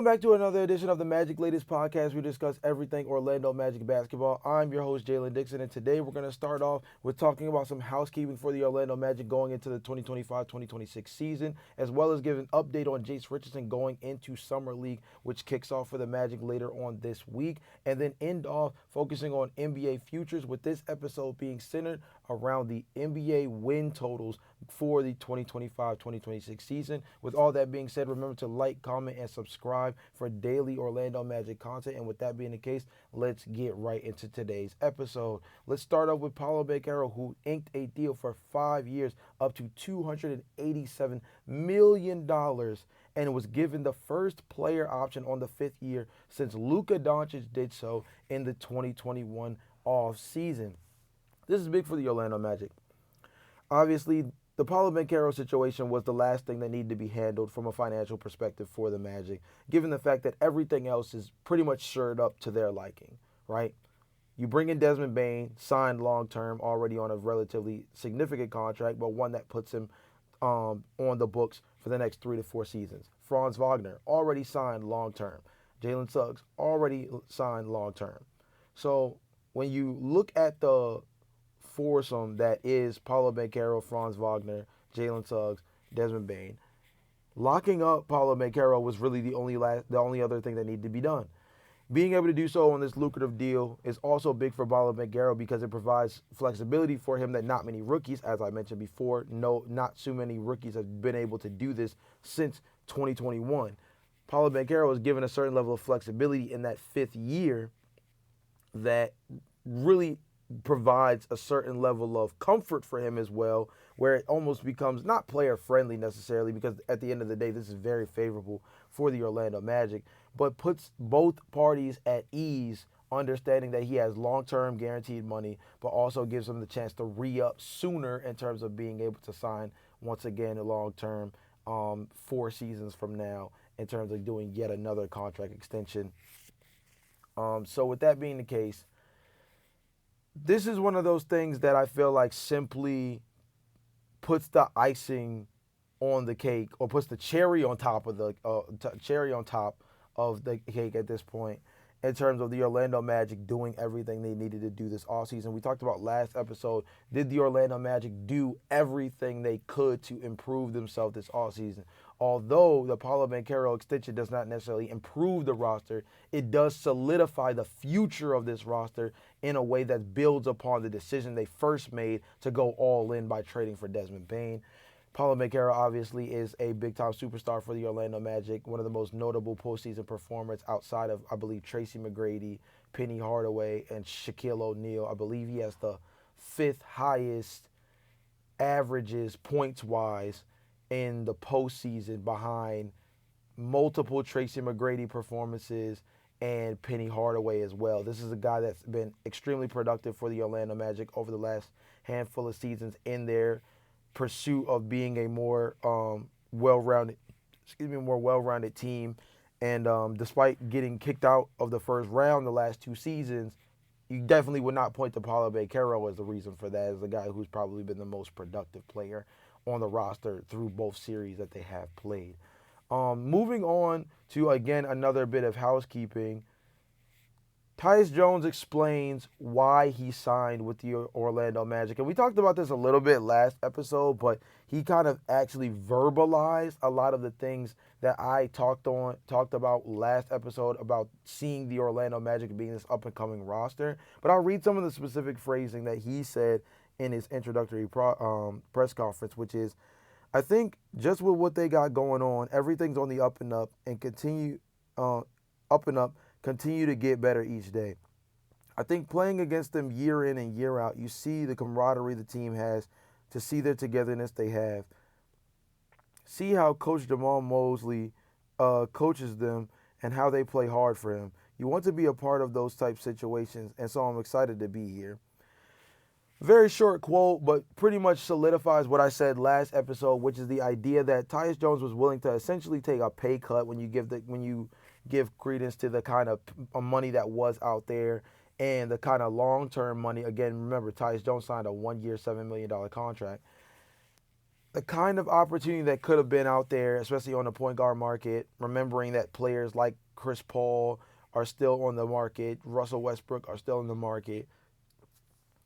Welcome back to another edition of the Magic Latest Podcast. We discuss everything Orlando Magic basketball. I'm your host, Jalon Dixon, and today we're going to start off with talking about some housekeeping for the Orlando Magic going into the 2025-2026 season, as well as give an update on Jace Richardson going into Summer League, which kicks off for the Magic later on this week, and then end off focusing on NBA futures, with this episode being centered around the NBA win totals for the 2025-2026 season. With all that being said, remember to like, comment, and subscribe for daily Orlando Magic content. And with that being the case, let's get right into today's episode. Let's start off with Paulo Bencarrro, who inked a deal for 5 years up to $287 million and was given the first player option on the 5th year since Luka Doncic did so in the 2021 offseason. This is big for the Orlando Magic. Obviously, the Paulo Bencarrro situation was the last thing that needed to be handled from a financial perspective for the Magic, given the fact that everything else is pretty much shored up to their liking, right? You bring in Desmond Bane, signed long term, already on a relatively significant contract, but one that puts him on the books for the next 3 to 4 seasons. Franz Wagner, already signed long term. Jalen Suggs, already signed long term. So when you look at the foursome that is Paulo Bencarrro, Franz Wagner, Jalen Suggs, Desmond Bane, locking up Paulo Bencarrro was really the only other thing that needed to be done. Being able to do so on this lucrative deal is also big for Paulo Bencarrro because it provides flexibility for him that not many rookies, as I mentioned before, not too many rookies have been able to do this since 2021. Paulo Bencarrro is given a certain level of flexibility in that 5th year that really provides a certain level of comfort for him as well, where it almost becomes not player friendly necessarily, because at the end of the day, this is very favorable for the Orlando Magic, but puts both parties at ease, understanding that he has long-term guaranteed money, but also gives him the chance to re-up sooner in terms of being able to sign once again a long-term 4 seasons from now in terms of doing yet another contract extension. So with that being the case, this is one of those things that I feel like simply puts the icing on the cake, or puts the cherry on top of the cake at this point, in terms of the Orlando Magic doing everything they needed to do this offseason. We talked about last episode, did the Orlando Magic do everything they could to improve themselves this offseason? Although the Paulo Bencarrro extension does not necessarily improve the roster, it does solidify the future of this roster in a way that builds upon the decision they first made to go all in by trading for Desmond Bane. Paulo Bencarrro obviously is a big-time superstar for the Orlando Magic, one of the most notable postseason performers outside of, I believe, Tracy McGrady, Penny Hardaway, and Shaquille O'Neal. I believe he has the 5th highest averages points-wise in the postseason, behind multiple Tracy McGrady performances and Penny Hardaway as well. This is a guy that's been extremely productive for the Orlando Magic over the last handful of seasons in their pursuit of being a more well-rounded team. And despite getting kicked out of the first round the last 2 seasons, you definitely would not point to Paulo Bencarrro as the reason for that, as the guy who's probably been the most productive player on the roster through both series that they have played. Moving on to, again, another bit of housekeeping. Taius Jones explains why he signed with the Orlando Magic. And we talked about this a little bit last episode, but he kind of actually verbalized a lot of the things that I talked about last episode about seeing the Orlando Magic being this up-and-coming roster. But I'll read some of the specific phrasing that he said in his introductory press conference, which is, I think just with what they got going on, everything's on the up and up, and continue to get better each day. I think playing against them year in and year out, you see the camaraderie the team has, to see their togetherness they have. See how Coach Jamal Mosley coaches them and how they play hard for him. You want to be a part of those type situations, and so I'm excited to be here. Very short quote, but pretty much solidifies what I said last episode, which is the idea that Taius Jones was willing to essentially take a pay cut when you give credence to the kind of money that was out there and the kind of long-term money. Again, remember, Taius Jones signed a 1-year, $7 million contract. the kind of opportunity that could have been out there, especially on the point guard market, remembering that players like Chris Paul are still on the market, Russell Westbrook are still in the market.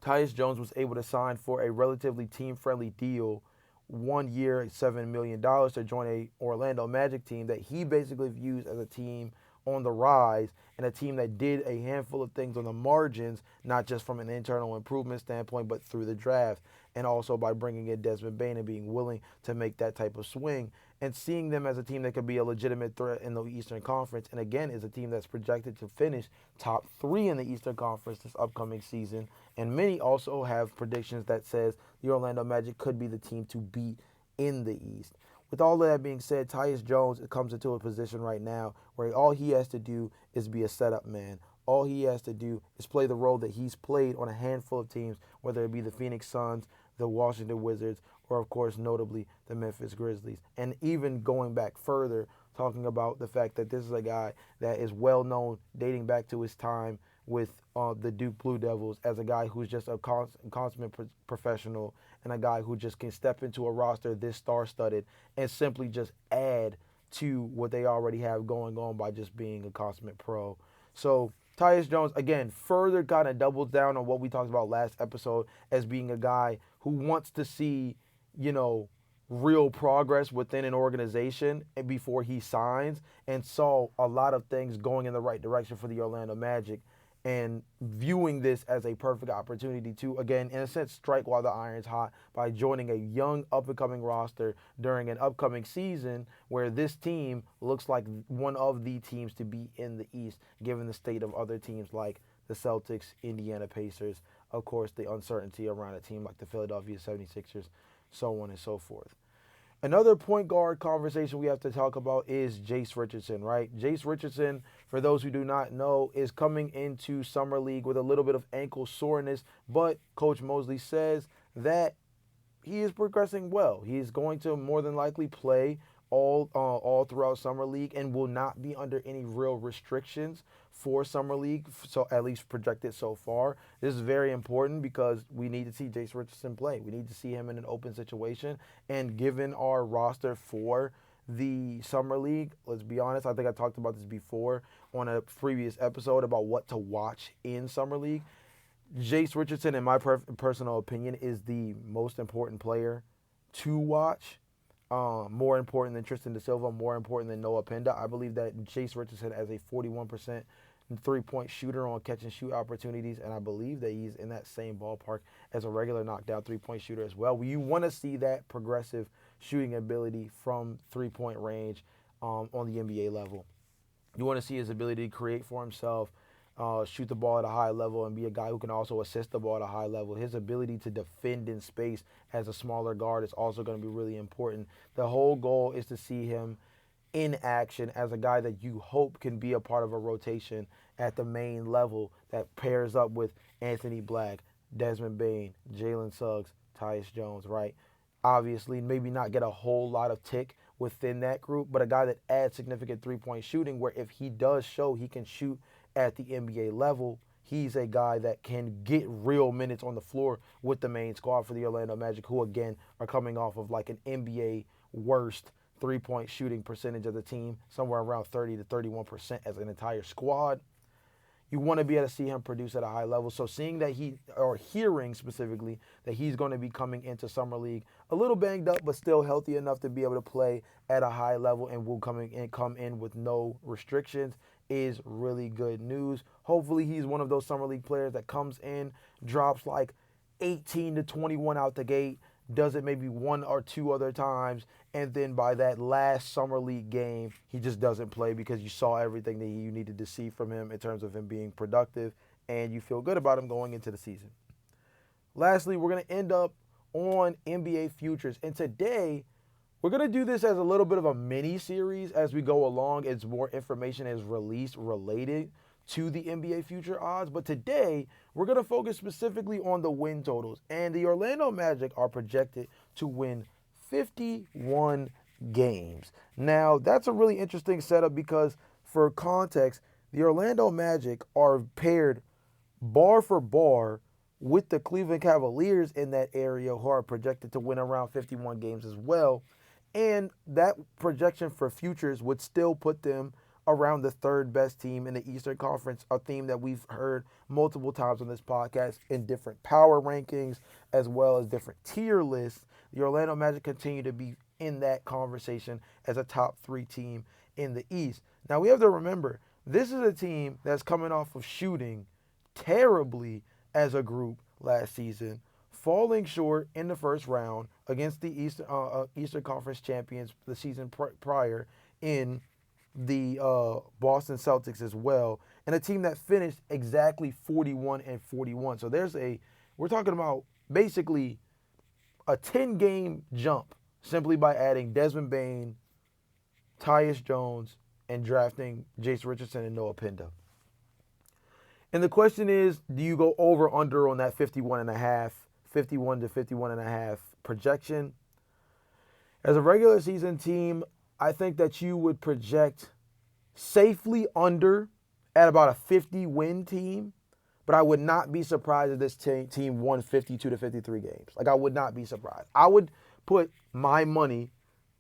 Taius Jones was able to sign for a relatively team-friendly deal, 1 year, $7 million to join a Orlando Magic team that he basically views as a team on the rise and a team that did a handful of things on the margins, not just from an internal improvement standpoint, but through the draft, and also by bringing in Desmond Bane and being willing to make that type of swing and seeing them as a team that could be a legitimate threat in the Eastern Conference. And again, is a team that's projected to finish top three in the Eastern Conference this upcoming season. And many also have predictions that says the Orlando Magic could be the team to beat in the East. With all of that being said, Tyus Jones comes into a position right now where all he has to do is be a setup man. All he has to do is play the role that he's played on a handful of teams, whether it be the Phoenix Suns, the Washington Wizards, or of course, notably, the Memphis Grizzlies. And even going back further, talking about the fact that this is a guy that is well known dating back to his time with the Duke Blue Devils as a guy who's just a consummate professional and a guy who just can step into a roster this star-studded and simply just add to what they already have going on by just being a consummate pro. So Tyus Jones, again, further kind of doubles down on what we talked about last episode as being a guy who wants to see, you know, real progress within an organization before he signs and saw a lot of things going in the right direction for the Orlando Magic and viewing this as a perfect opportunity to, again, in a sense, strike while the iron's hot by joining a young, up-and-coming roster during an upcoming season where this team looks like one of the teams to be in the East, given the state of other teams like the Celtics, Indiana Pacers, of course, the uncertainty around a team like the Philadelphia 76ers, so on and so forth. Another point guard conversation we have to talk about is Jace Richardson, right? Jace Richardson, for those who do not know, is coming into Summer League with a little bit of ankle soreness, but Coach Mosley says that he is progressing well. He is going to more than likely play all throughout Summer League and will not be under any real restrictions for Summer League, so at least projected so far. This is very important because we need to see Jace Richardson play. We need to see him in an open situation. And given our roster for the Summer League, let's be honest, I think I talked about this before on a previous episode about what to watch in Summer League. Jace Richardson, in my personal opinion, is the most important player to watch. More important than Tristan Da Silva, more important than Noah Penda. I believe that Jace Richardson has a 41% three-point shooter on catch-and-shoot opportunities, and I believe that he's in that same ballpark as a regular knockdown three-point shooter as well. You want to see that progressive shooting ability from three-point range on the NBA level. You want to see his ability to create for himself, shoot the ball at a high level, and be a guy who can also assist the ball at a high level. His ability to defend in space as a smaller guard is also going to be really important. The whole goal is to see him in action as a guy that you hope can be a part of a rotation at the main level that pairs up with Anthony Black, Desmond Bane, Jalen Suggs, Tyus Jones, right? Obviously, maybe not get a whole lot of tick within that group, but a guy that adds significant three-point shooting where if he does show he can shoot at the NBA level, he's a guy that can get real minutes on the floor with the main squad for the Orlando Magic, who again are coming off of like an NBA worst three-point shooting percentage of the team, somewhere around 30 to 31% as an entire squad. You want to be able to see him produce at a high level. So seeing that or hearing specifically that he's going to be coming into Summer League a little banged up, but still healthy enough to be able to play at a high level and will come in with no restrictions is really good news. Hopefully he's one of those Summer League players that comes in, drops like 18 to 21 out the gate, does it maybe one or two other times, and then by that last Summer League game, he just doesn't play because you saw everything that you needed to see from him in terms of him being productive, and you feel good about him going into the season. Lastly, we're going to end up on NBA futures, and today we're going to do this as a little bit of a mini series as we go along as more information is released related to the NBA future odds. But today, we're going to focus specifically on the win totals. And the Orlando Magic are projected to win 51 games. Now, that's a really interesting setup because, for context, the Orlando Magic are paired bar for bar with the Cleveland Cavaliers in that area, who are projected to win around 51 games as well. And that projection for futures would still put them around the third best team in the Eastern Conference, a theme that we've heard multiple times on this podcast in different power rankings as well as different tier lists. The Orlando Magic continue to be in that conversation as a top 3 team in the East. Now we have to remember, this is a team that's coming off of shooting terribly as a group last season, falling short in the first round against the Eastern Conference champions the season prior in the Boston Celtics as well, and a team that finished exactly 41-41. So we're talking about basically a 10-game jump simply by adding Desmond Bane, Taius Jones, and drafting Jace Richardson and Noah Pinda. And the question is, do you go over under on that 51 to 51.5 projection? As a regular season team, I think that you would project safely under at about a 50-win team, but I would not be surprised if this team won 52 to 53 games. Like, I would not be surprised. I would put my money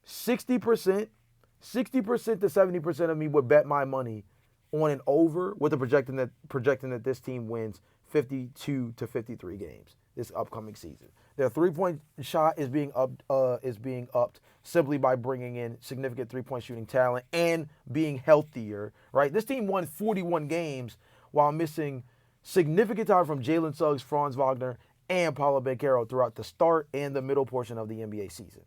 60% to 70% of me would bet my money on an over with the projecting that this team wins 52 to 53 games this upcoming season. Their 3-point shot is being upped simply by bringing in significant 3-point shooting talent and being healthier, right? This team won 41 games while missing significant time from Jalen Suggs, Franz Wagner, and Paulo Bencarrro throughout the start and the middle portion of the NBA season.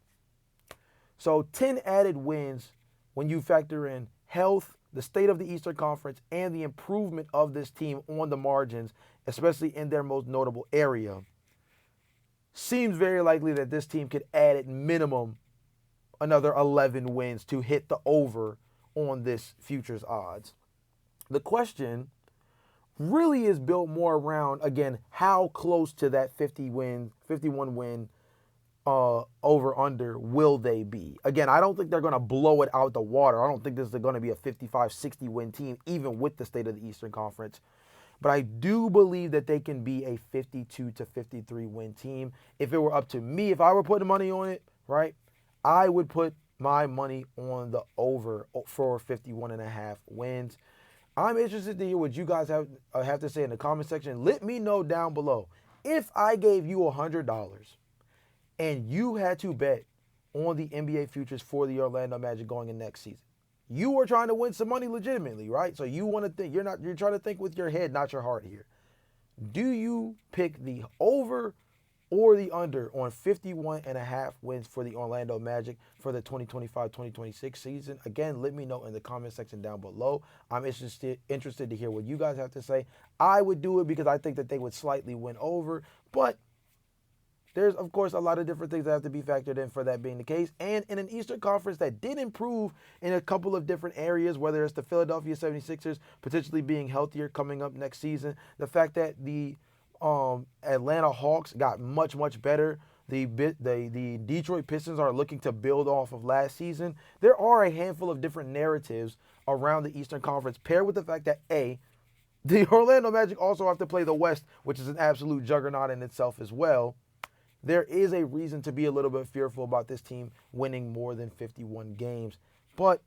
So 10 added wins when you factor in health, the state of the Eastern Conference, and the improvement of this team on the margins, especially in their most notable area, seems very likely that this team could add at minimum another 11 wins to hit the over on this futures odds. The question really is built more around, again, how close to that 51 win over under will they be? Again, I don't think they're going to blow it out the water. I don't think this is going to be a 55-60 win team, even with the state of the Eastern Conference. But I do believe that they can be a 52 to 53 win team. If it were up to me, if I were putting money on it, right, I would put my money on the over for 51.5 wins. I'm interested to hear what you guys have to say in the comment section. Let me know down below. If I gave you $100 and you had to bet on the NBA futures for the Orlando Magic going in next season, you are trying to win some money legitimately, right? So you want to think, you're trying to think with your head, not your heart here. Do you pick the over or the under on 51.5 wins for the Orlando Magic for the 2025-2026 season? Again, let me know in the comment section down below. I'm interested to hear what you guys have to say. I would do it because I think that they would slightly win over, but there's, of course, a lot of different things that have to be factored in for that being the case. And in an Eastern Conference that did improve in a couple of different areas, whether it's the Philadelphia 76ers potentially being healthier coming up next season, the fact that the Atlanta Hawks got much better, the Detroit Pistons are looking to build off of last season. There are a handful of different narratives around the Eastern Conference, paired with the fact that, the Orlando Magic also have to play the West, which is an absolute juggernaut in itself as well. There is a reason to be a little bit fearful about this team winning more than 51 games. But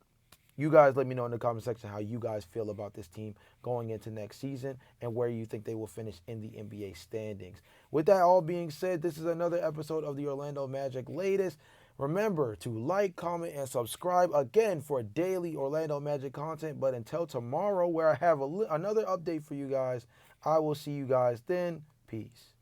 you guys let me know in the comment section how you guys feel about this team going into next season and where you think they will finish in the NBA standings. With that all being said, this is another episode of the Orlando Magic Latest. Remember to like, comment, and subscribe again for daily Orlando Magic content. But until tomorrow, where I have another update for you guys, I will see you guys then. Peace.